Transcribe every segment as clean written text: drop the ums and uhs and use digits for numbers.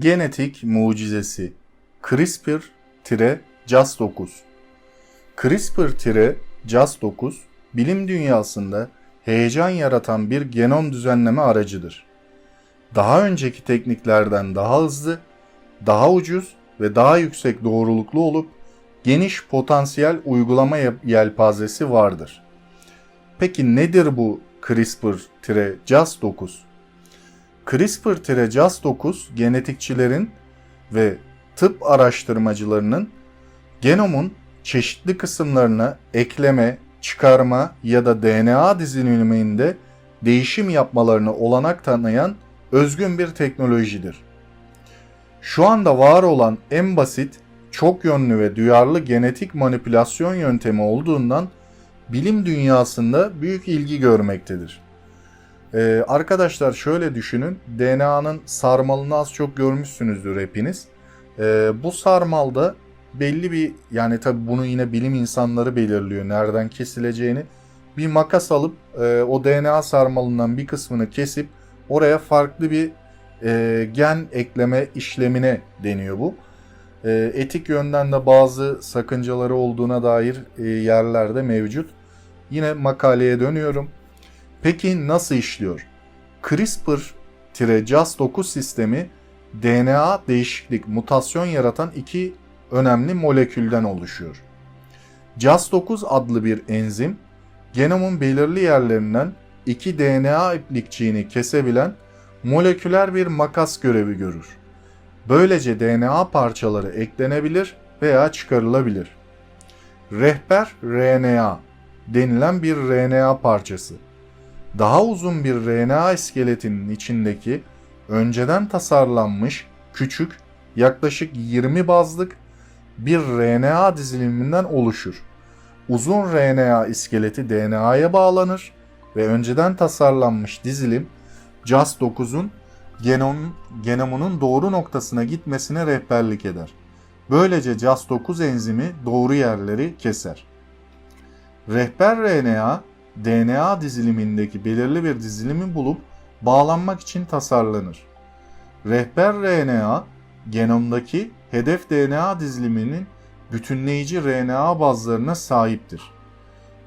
Genetik mucizesi CRISPR-Cas9. CRISPR-Cas9, bilim dünyasında heyecan yaratan bir genom düzenleme aracıdır. Daha önceki tekniklerden daha hızlı, daha ucuz ve daha yüksek doğruluklu olup geniş potansiyel uygulama yelpazesi vardır. Peki nedir bu CRISPR-Cas9? CRISPR-Cas9 genetikçilerin ve tıp araştırmacılarının genomun çeşitli kısımlarına ekleme, çıkarma ya da DNA diziliminde değişim yapmalarına olanak tanıyan özgün bir teknolojidir. Şu anda var olan en basit, çok yönlü ve duyarlı genetik manipülasyon yöntemi olduğundan bilim dünyasında büyük ilgi görmektedir. Arkadaşlar şöyle düşünün, DNA'nın sarmalını az çok görmüşsünüzdür hepiniz. Bu sarmalda belli bir, yani tabi bunu yine bilim insanları belirliyor nereden kesileceğini. Bir makas alıp o DNA sarmalından bir kısmını kesip oraya farklı bir gen ekleme işlemine deniyor bu. Etik yönden de bazı sakıncaları olduğuna dair yerlerde mevcut. Yine makaleye dönüyorum. Peki nasıl işliyor? CRISPR-Cas9 sistemi DNA değişiklik, mutasyon yaratan iki önemli molekülden oluşuyor. Cas9 adlı bir enzim, genomun belirli yerlerinden iki DNA iplikçiğini kesebilen moleküler bir makas görevi görür. Böylece DNA parçaları eklenebilir veya çıkarılabilir. Rehber RNA denilen bir RNA parçası, daha uzun bir RNA iskeletinin içindeki önceden tasarlanmış küçük, yaklaşık 20 bazlık bir RNA diziliminden oluşur. Uzun RNA iskeleti DNA'ya bağlanır ve önceden tasarlanmış dizilim Cas9'un genomunun doğru noktasına gitmesine rehberlik eder. Böylece Cas9 enzimi doğru yerleri keser. Rehber RNA, DNA dizilimindeki belirli bir dizilimi bulup bağlanmak için tasarlanır. Rehber RNA, genomdaki hedef DNA diziliminin bütünleyici RNA bazlarına sahiptir.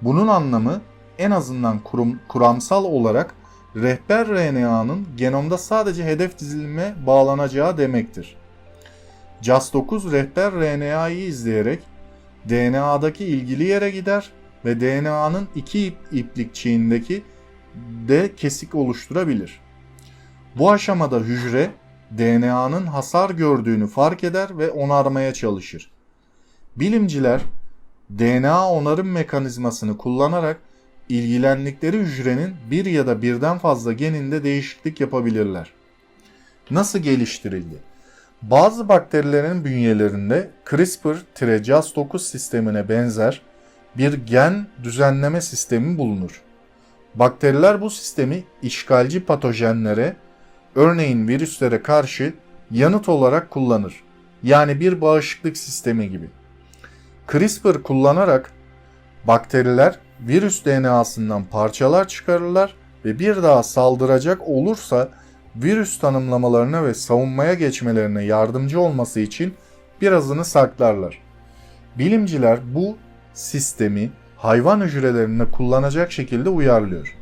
Bunun anlamı en azından kuramsal olarak rehber RNA'nın genomda sadece hedef dizilime bağlanacağı demektir. Cas9 rehber RNA'yı izleyerek DNA'daki ilgili yere gider ve DNA'nın iki iplikçiğindeki de kesik oluşturabilir. Bu aşamada hücre DNA'nın hasar gördüğünü fark eder ve onarmaya çalışır. Bilimciler DNA onarım mekanizmasını kullanarak ilgilendikleri hücrenin bir ya da birden fazla geninde değişiklik yapabilirler. Nasıl geliştirildi? Bazı bakterilerin bünyelerinde CRISPR-Cas9 sistemine benzer bir gen düzenleme sistemi bulunur. Bakteriler bu sistemi işgalci patojenlere, örneğin virüslere karşı yanıt olarak kullanır. Yani bir bağışıklık sistemi gibi. CRISPR kullanarak bakteriler virüs DNA'sından parçalar çıkarırlar ve bir daha saldıracak olursa virüs tanımlamalarına ve savunmaya geçmelerine yardımcı olması için birazını saklarlar. Bilimciler bu sistemi hayvan hücrelerinde kullanacak şekilde uyarlıyor.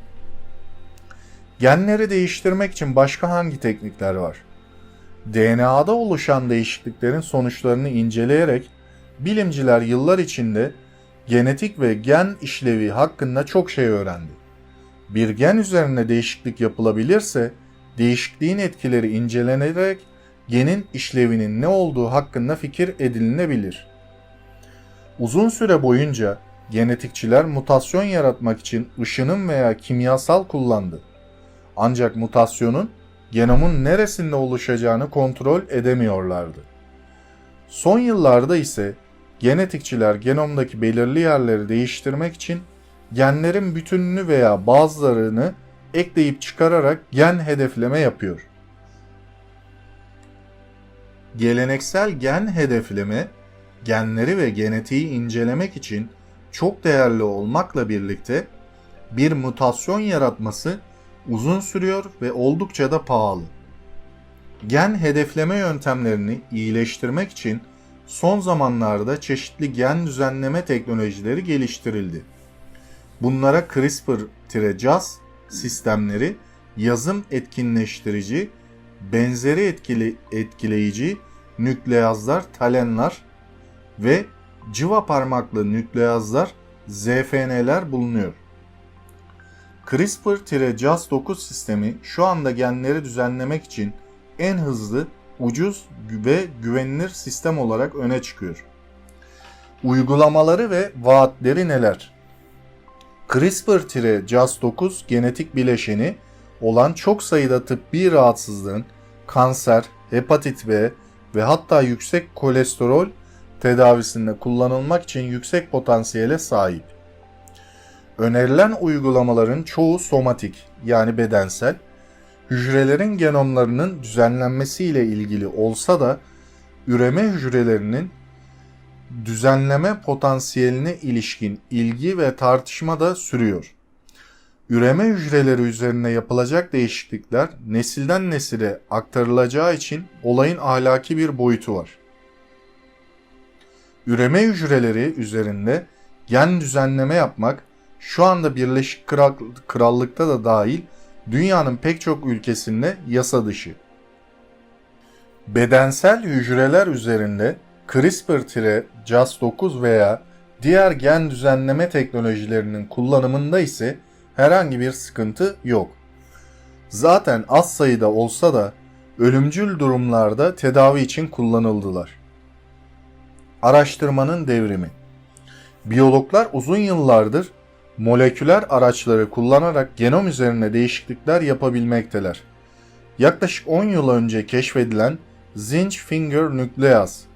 Genleri değiştirmek için başka hangi teknikler var? DNA'da oluşan değişikliklerin sonuçlarını inceleyerek bilimciler yıllar içinde genetik ve gen işlevi hakkında çok şey öğrendi. Bir gen üzerine değişiklik yapılabilirse, değişikliğin etkileri incelenerek genin işlevinin ne olduğu hakkında fikir edinilebilir. Uzun süre boyunca genetikçiler mutasyon yaratmak için ışınım veya kimyasal kullandı. Ancak mutasyonun genomun neresinde oluşacağını kontrol edemiyorlardı. Son yıllarda ise genetikçiler genomdaki belirli yerleri değiştirmek için genlerin bütününü veya bazılarını ekleyip çıkararak gen hedefleme yapıyor. Geleneksel gen hedefleme, genleri ve genetiği incelemek için çok değerli olmakla birlikte bir mutasyon yaratması uzun sürüyor ve oldukça da pahalı. Gen hedefleme yöntemlerini iyileştirmek için son zamanlarda çeşitli gen düzenleme teknolojileri geliştirildi. Bunlara CRISPR-Cas sistemleri, yazım etkinleştirici, benzeri etkileyici nükleazlar, talenler ve cıva parmaklı nükleazlar, ZFN'ler bulunuyor. CRISPR-Cas9 sistemi şu anda genleri düzenlemek için en hızlı, ucuz ve güvenilir sistem olarak öne çıkıyor. Uygulamaları ve vaatleri neler? CRISPR-Cas9 genetik bileşeni olan çok sayıda tıbbi rahatsızlığın kanser, hepatit B ve hatta yüksek kolesterol tedavisinde kullanılmak için yüksek potansiyele sahip. Önerilen uygulamaların çoğu somatik yani bedensel, hücrelerin genomlarının düzenlenmesiyle ilgili olsa da üreme hücrelerinin düzenleme potansiyeline ilişkin ilgi ve tartışma da sürüyor. Üreme hücreleri üzerine yapılacak değişiklikler nesilden nesile aktarılacağı için olayın ahlaki bir boyutu var. Üreme hücreleri üzerinde gen düzenleme yapmak şu anda Birleşik Krallık'ta da dahil dünyanın pek çok ülkesinde yasa dışı. Bedensel hücreler üzerinde CRISPR-Cas9 veya diğer gen düzenleme teknolojilerinin kullanımında ise herhangi bir sıkıntı yok. Zaten az sayıda olsa da ölümcül durumlarda tedavi için kullanıldılar. Araştırmanın devrimi. Biyologlar uzun yıllardır moleküler araçları kullanarak genom üzerine değişiklikler yapabilmekteler. Yaklaşık 10 yıl önce keşfedilen zinc finger nuclease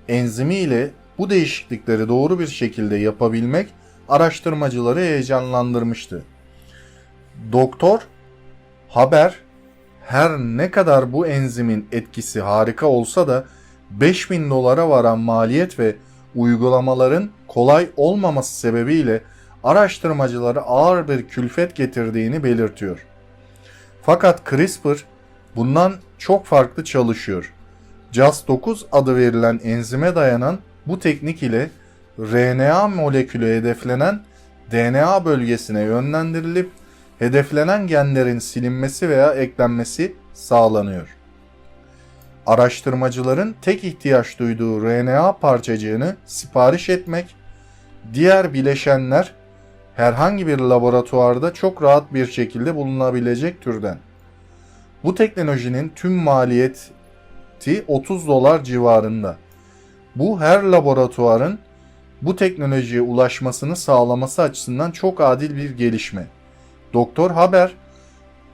enzimi ile bu değişiklikleri doğru bir şekilde yapabilmek araştırmacıları heyecanlandırmıştı. Doktor Haber her ne kadar bu enzimin etkisi harika olsa da $5.000 varan maliyet ve uygulamaların kolay olmaması sebebiyle araştırmacılara ağır bir külfet getirdiğini belirtiyor. Fakat CRISPR bundan çok farklı çalışıyor. Cas9 adı verilen enzime dayanan bu teknik ile RNA molekülü hedeflenen DNA bölgesine yönlendirilip hedeflenen genlerin silinmesi veya eklenmesi sağlanıyor. Araştırmacıların tek ihtiyaç duyduğu RNA parçacığını sipariş etmek, diğer bileşenler herhangi bir laboratuvarda çok rahat bir şekilde bulunabilecek türden. Bu teknolojinin tüm maliyeti $30 civarında. Bu her laboratuvarın bu teknolojiye ulaşmasını sağlaması açısından çok adil bir gelişme. Doktor Haber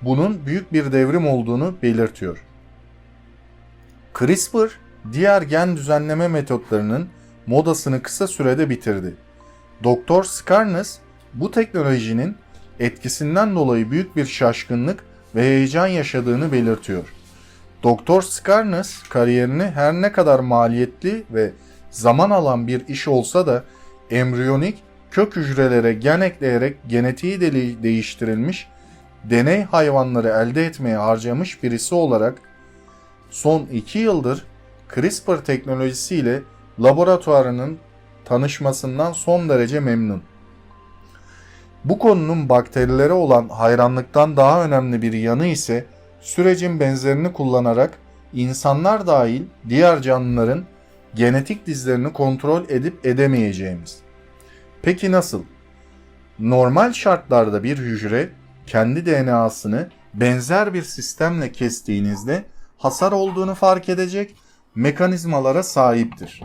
bunun büyük bir devrim olduğunu belirtiyor. CRISPR diğer gen düzenleme metotlarının modasını kısa sürede bitirdi. Doktor Skarnes bu teknolojinin etkisinden dolayı büyük bir şaşkınlık ve heyecan yaşadığını belirtiyor. Doktor Skarnes kariyerini her ne kadar maliyetli ve zaman alan bir iş olsa da embriyonik kök hücrelere gen ekleyerek genetiği değiştirilmiş deney hayvanları elde etmeye harcamış birisi olarak son 2 yıldır CRISPR teknolojisiyle laboratuvarının tanışmasından son derece memnun. Bu konunun bakterilere olan hayranlıktan daha önemli bir yanı ise sürecin benzerini kullanarak insanlar dahil diğer canlıların genetik dizlerini kontrol edip edemeyeceğimiz. Peki nasıl? Normal şartlarda bir hücre kendi DNA'sını benzer bir sistemle kestiğinizde hasar olduğunu fark edecek mekanizmalara sahiptir.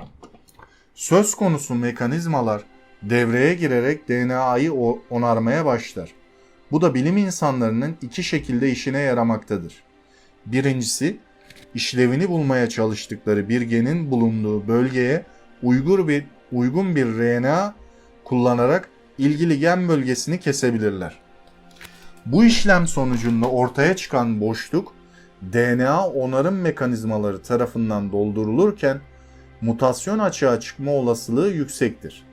Söz konusu mekanizmalar devreye girerek DNA'yı onarmaya başlar. Bu da bilim insanlarının iki şekilde işine yaramaktadır. Birincisi, işlevini bulmaya çalıştıkları bir genin bulunduğu bölgeye uygun bir RNA kullanarak ilgili gen bölgesini kesebilirler. Bu işlem sonucunda ortaya çıkan boşluk DNA onarım mekanizmaları tarafından doldurulurken mutasyon açığa çıkma olasılığı yüksektir.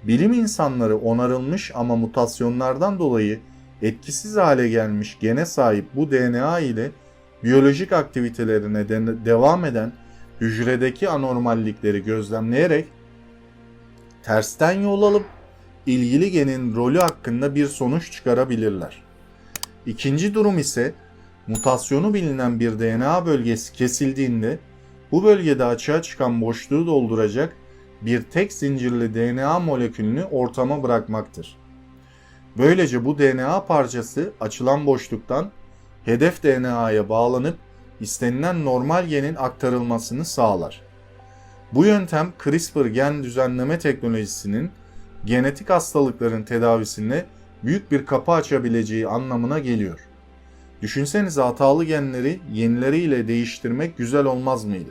Bilim insanları onarılmış ama mutasyonlardan dolayı etkisiz hale gelmiş gene sahip bu DNA ile biyolojik aktivitelerine devam eden hücredeki anormallikleri gözlemleyerek tersten yol alıp ilgili genin rolü hakkında bir sonuç çıkarabilirler. İkinci durum ise mutasyonu bilinen bir DNA bölgesi kesildiğinde bu bölgede açığa çıkan boşluğu dolduracak bir tek zincirli DNA molekülünü ortama bırakmaktır. Böylece bu DNA parçası açılan boşluktan hedef DNA'ya bağlanıp istenilen normal genin aktarılmasını sağlar. Bu yöntem CRISPR gen düzenleme teknolojisinin genetik hastalıkların tedavisinde büyük bir kapı açabileceği anlamına geliyor. Düşünsenize, hatalı genleri yenileriyle değiştirmek güzel olmaz mıydı?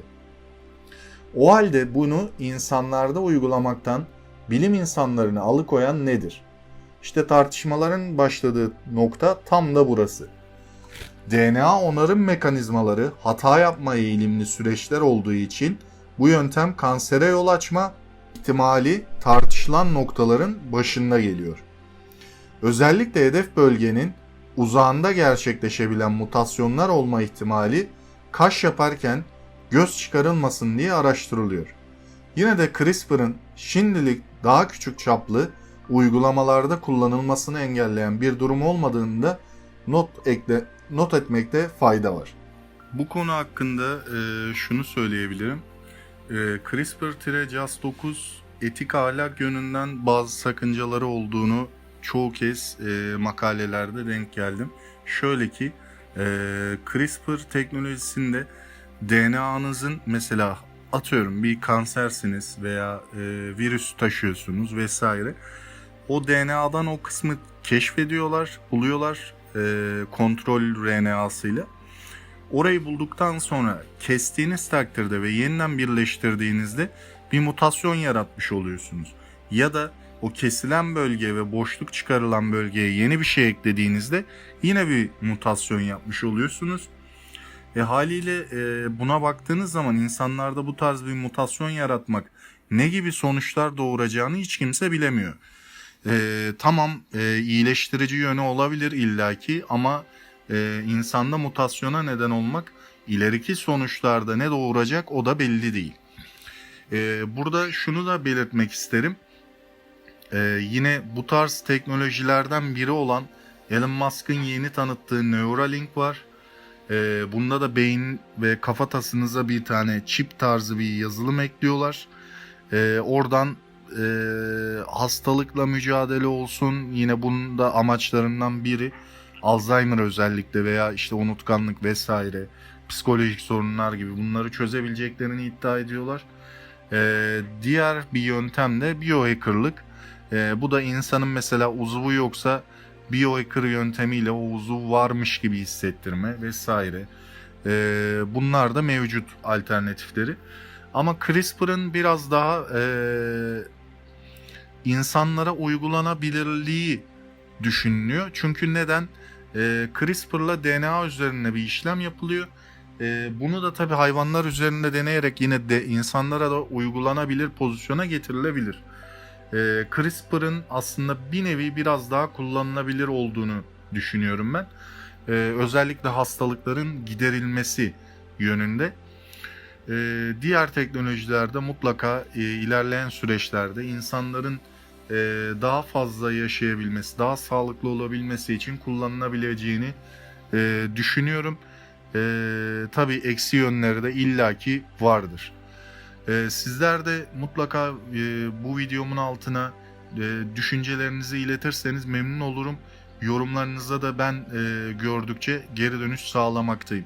O halde bunu insanlarda uygulamaktan bilim insanlarını alıkoyan nedir? İşte tartışmaların başladığı nokta tam da burası. DNA onarım mekanizmaları hata yapma eğilimli süreçler olduğu için bu yöntem kansere yol açma ihtimali tartışılan noktaların başında geliyor. Özellikle hedef bölgenin uzağında gerçekleşebilen mutasyonlar olma ihtimali kaş yaparken göz çıkarılmasın diye araştırılıyor. Yine de CRISPR'ın şimdilik daha küçük çaplı uygulamalarda kullanılmasını engelleyen bir durum olmadığını da not etmekte fayda var. Bu konu hakkında şunu söyleyebilirim. CRISPR-Cas9 etik ahlak yönünden bazı sakıncaları olduğunu çoğu kez makalelerde denk geldim. Şöyle ki CRISPR teknolojisinde DNA'nızın, mesela atıyorum bir kansersiniz veya virüs taşıyorsunuz vesaire. O DNA'dan o kısmı keşfediyorlar, buluyorlar kontrol RNA'sıyla. Orayı bulduktan sonra kestiğiniz takdirde ve yeniden birleştirdiğinizde bir mutasyon yaratmış oluyorsunuz. Ya da o kesilen bölge ve boşluk çıkarılan bölgeye yeni bir şey eklediğinizde yine bir mutasyon yapmış oluyorsunuz. Haliyle buna baktığınız zaman insanlarda bu tarz bir mutasyon yaratmak ne gibi sonuçlar doğuracağını hiç kimse bilemiyor. Tamam, iyileştirici yönü olabilir illaki ama insanda mutasyona neden olmak ileriki sonuçlarda ne doğuracak o da belli değil. Burada şunu da belirtmek isterim. Yine bu tarz teknolojilerden biri olan Elon Musk'ın yeni tanıttığı Neuralink var. Bunda da beyin ve kafatasınıza bir tane çip tarzı bir yazılım ekliyorlar. Oradan hastalıkla mücadele olsun, yine bunun da amaçlarından biri Alzheimer özellikle veya işte unutkanlık vesaire, psikolojik sorunlar gibi bunları çözebileceklerini iddia ediyorlar. Diğer bir yöntem de biohackerlık. Bu da insanın mesela uzvu yoksa biohacker yöntemiyle o uzuv varmış gibi hissettirme vesaire. Bunlar da mevcut alternatifleri. Ama CRISPR'ın biraz daha insanlara uygulanabilirliği düşünülüyor. Çünkü neden? CRISPR'la DNA üzerine bir işlem yapılıyor. Bunu da tabii hayvanlar üzerinde deneyerek yine de insanlara da uygulanabilir pozisyona getirilebilir. CRISPR'ın aslında bir nevi biraz daha kullanılabilir olduğunu düşünüyorum ben. Özellikle hastalıkların giderilmesi yönünde. Diğer teknolojilerde mutlaka ilerleyen süreçlerde insanların daha fazla yaşayabilmesi, daha sağlıklı olabilmesi için kullanılabileceğini düşünüyorum. Tabii eksi yönleri de illaki vardır. Sizler de mutlaka bu videomun altına düşüncelerinizi iletirseniz memnun olurum. Yorumlarınıza da ben gördükçe geri dönüş sağlamaktayım.